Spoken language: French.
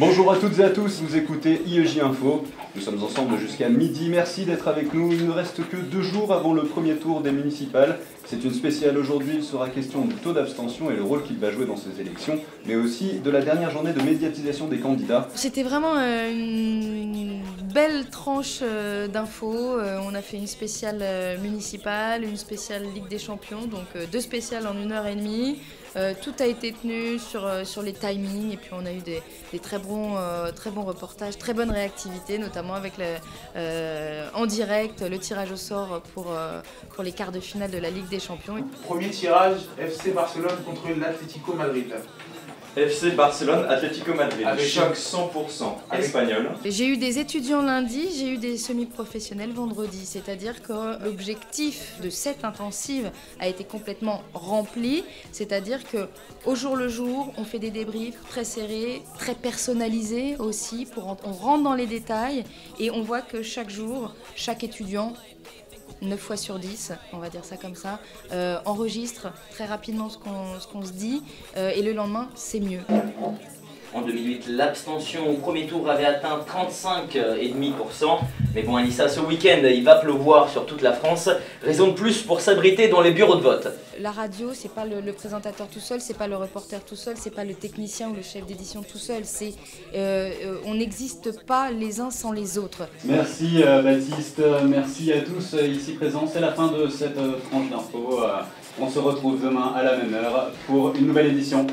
Bonjour à toutes et à tous, vous écoutez IEJ Info. Nous sommes ensemble jusqu'à midi, merci d'être avec nous. Il ne reste que 2 jours avant le premier tour des municipales. C'est une spéciale aujourd'hui, il sera question du taux d'abstention et le rôle qu'il va jouer dans ces élections, mais aussi de la dernière journée de médiatisation des candidats. C'était vraiment une belle tranche d'infos. On a fait une spéciale municipale, une spéciale Ligue des Champions, donc 2 spéciales en 1h30. Tout a été tenu sur les timings et puis on a eu des très bons reportages, très bonne réactivité, notamment avec en direct le tirage au sort pour les quarts de finale de la Ligue des Champions. Premier tirage, FC Barcelone contre l'Atlético Madrid. FC Barcelone, Atlético Madrid, Avec choc 100% espagnol. J'ai eu des étudiants lundi, j'ai eu des semi-professionnels vendredi, c'est-à-dire que l'objectif de cette intensive a été complètement rempli, c'est-à-dire que au jour le jour, on fait des débriefs très serrés, très personnalisés aussi, on rentre dans les détails et on voit que chaque jour, chaque étudiant 9 fois sur 10, on va dire ça comme ça, enregistre très rapidement ce qu'on se dit et le lendemain, c'est mieux. En 2008, l'abstention au premier tour avait atteint 35,5%. Mais bon, Anissa, ce week-end, il va pleuvoir sur toute la France. Raison de plus pour s'abriter dans les bureaux de vote. La radio, c'est pas le présentateur tout seul, c'est pas le reporter tout seul, c'est pas le technicien ou le chef d'édition tout seul. On n'existe pas les uns sans les autres. Merci Baptiste, merci à tous ici présents. C'est la fin de cette tranche d'infos. On se retrouve demain à la même heure pour une nouvelle édition.